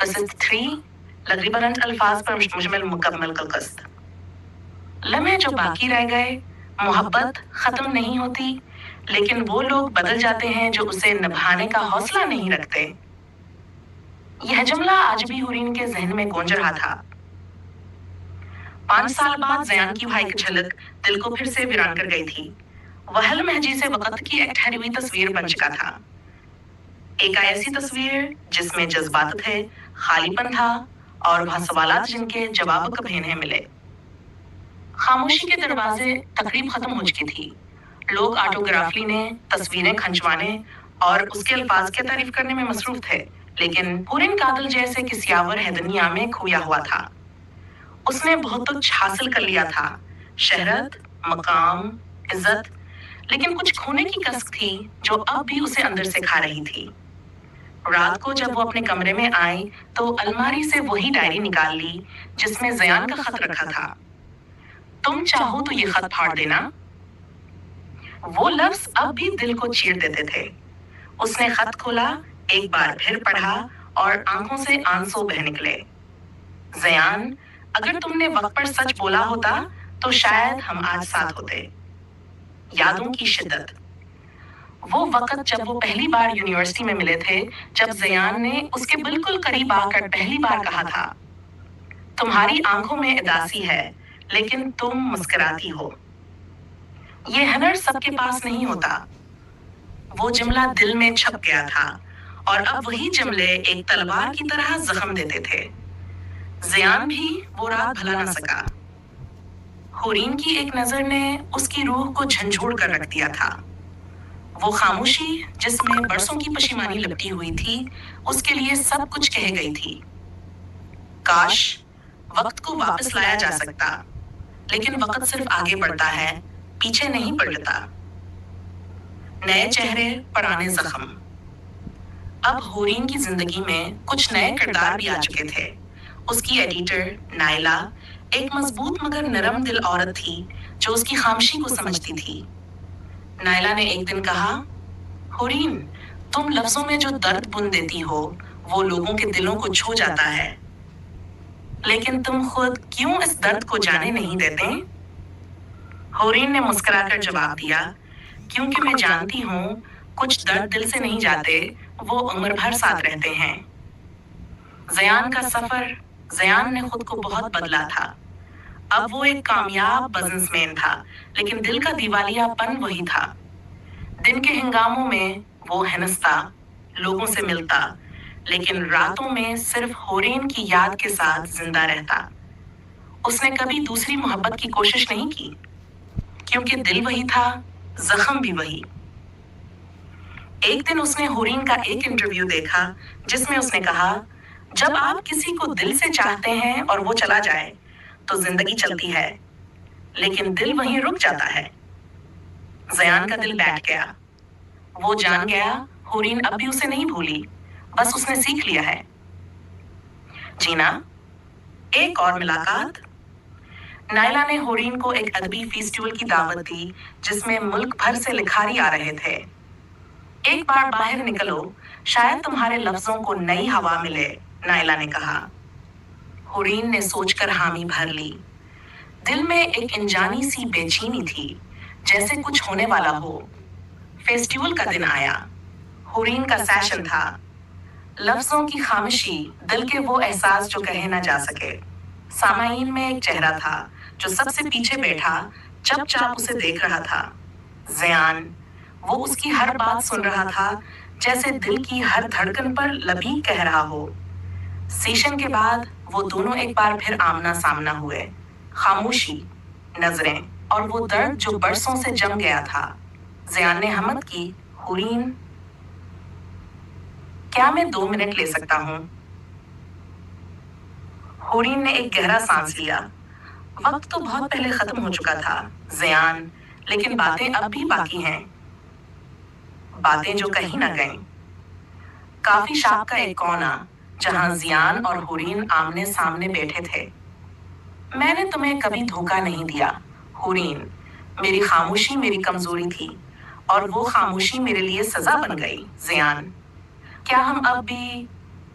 قسط 3 لغریباً الفاظ پر مشتمل مکمل قسط. لمحے جو باقی رہ گئے، محبت ختم نہیں ہوتی، لیکن وہ لوگ بدل جاتے ہیں جو اسے نبھانے کا حوصلہ نہیں رکھتے. یہ جملہ آج بھی حورین کے ذہن میں گونج رہا تھا. 5 سال بعد زیان کی بھائی کی جھلک دل کو پھر سے ویران کر گئی تھی. وحل مہجی سے وقت کی ایک ٹھہری ہوئی تصویر بن چکا تھا. ایک ایسی تصویر جس میں جذبات تھے، خالی پن تھا اور وہ سوالات جن کے جواب کبھی نہیں ملے. خاموشی کے دروازے تقریب ختم ہو چکی تھی. لوگ آٹوگراف لینے، تصویریں کھنچوانے اور اس کے الفاظ کی تعریف کرنے میں مصروف تھے، لیکن حورین قادل جیسے کسی آور ہے دنیا میں کھویا ہوا تھا. اس نے بہت کچھ حاصل کر لیا تھا، شہرت، مقام، عزت، لیکن کچھ کھونے کی کسک تھی جو اب بھی اسے اندر سے کھا رہی تھی. رات کو جب وہ اپنے کمرے میں آئی تو الماری سے وہی ڈائری نکال لی جس میں زیان کا خط رکھا تھا. تم چاہو تو یہ خط پھاڑ دینا. وہ لفظ اب بھی دل کو چیر دیتے تھے. اس نے خط کھولا، ایک بار پھر پڑھا اور آنکھوں سے آنسو بہہ نکلے. زیان، اگر تم نے وقت پر سچ بولا ہوتا تو شاید ہم آج ساتھ ہوتے. یادوں کی شدت. وہ وقت جب وہ پہلی بار یونیورسٹی میں ملے تھے، جب زیان نے اس کے بالکل قریب آ کر پہلی بار کہا تھا، تمہاری آنکھوں میں اداسی ہے لیکن تم مسکراتی ہو. یہ ہنر سب کے پاس نہیں ہوتا. وہ جملہ دل میں چھپ گیا تھا اور اب وہی جملے ایک تلوار کی طرح زخم دیتے تھے. زیان بھی وہ رات بھلا نہ سکا. حورین کی ایک نظر نے اس کی روح کو جھنجھوڑ کر رکھ دیا تھا. وہ خاموشی جس میں برسوں کی پشیمانی لپٹی ہوئی تھی، اس کے لیے سب کچھ کہہ گئی تھی. کاش وقت کو واپس لایا جا سکتا، لیکن وقت صرف آگے بڑھتا ہے، پیچھے نہیں پلٹتا. نئے چہرے، پرانے زخم. اب حورین کی زندگی میں کچھ نئے کردار بھی آ چکے تھے. اس کی ایڈیٹر نائلہ ایک مضبوط مگر نرم دل عورت تھی جو اس کی خاموشی کو سمجھتی تھی. نائلہ نے ایک دن کہا، حورین، تم لفظوں میں جو درد بن دیتی ہو وہ لوگوں کے دلوں کو چھو جاتا ہے، لیکن تم خود کیوں اس درد کو جانے نہیں دیتے؟ حورین نے مسکرا کر جواب دیا، کیونکہ میں جانتی ہوں کچھ درد دل سے نہیں جاتے، وہ عمر بھر ساتھ رہتے ہیں. زیان کا سفر. زیان نے خود کو بہت بدلا تھا. اب وہ ایک کامیاب بزنس مین تھا، لیکن دل کا دیوالیہ پن وہی تھا. دن کے ہنگاموں میں وہ ہنستا، لوگوں سے ملتا، لیکن راتوں میں صرف حورین کی یاد کے ساتھ زندہ رہتا. اس نے کبھی دوسری محبت کی کوشش نہیں کی، کیونکہ دل وہی تھا، زخم بھی وہی. ایک دن اس نے حورین کا ایک انٹرویو دیکھا جس میں اس نے کہا، جب آپ کسی کو دل سے چاہتے ہیں اور وہ چلا جائے تو زندگی چلتی ہے، لیکن دل وہیں رک جاتا ہے. زیان کا دل بیٹھ گیا. وہ جان گیا حورین اب بھی اسے نہیں بھولی، بس اس نے سیکھ لیا ہے. جینا. ایک اور ملاقات. نائلہ نے حورین کو ایک ادبی فیسٹیول کی دعوت دی جس میں ملک بھر سے لکھاری آ رہے تھے. ایک بار باہر نکلو، شاید تمہارے لفظوں کو نئی ہوا ملے، نائلہ نے کہا. حورین نے سوچ کر حامی بھر لی. دل میں ایک انجانی سی بے چینی تھی، جیسے کچھ ہونے والا ہو. فیسٹیول کا دن آیا. حورین کا سیشن تھا. لفظوں کی خاموشی، دل کے وہ احساس جو کہے نہ جا سکے. سامعین میں ایک چہرہ تھا جو سب سے پیچھے بیٹھا چپ چاپ اسے دیکھ رہا تھا. زیان. وہ اس کی ہر بات سن رہا تھا، جیسے دل کی ہر دھڑکن پر لبیک کہہ رہا ہو. سیشن کے بعد وہ دونوں ایک بار پھر آمنا سامنا ہوئے. خاموشی، نظریں اور وہ درد جو برسوں سے جم گیا تھا. زیان نے ہمت کی، حورین، کیا میں 2 منٹ لے سکتا ہوں؟ حورین نے ایک گہرا سانس لیا. وقت تو بہت پہلے ختم ہو چکا تھا زیان، لیکن باتیں اب بھی باقی ہیں، باتیں جو کہیں نہ گئیں. کافی شاپ کا ایک کونا جہاں زیان اور حورین آمنے سامنے بیٹھے تھے. میں نے تمہیں کبھی دھوکہ نہیں دیا حورین. میری خاموشی میری کمزوری تھی اور وہ خاموشی میرے لیے سزا بن گئی. زیان. کیا ہم اب بھی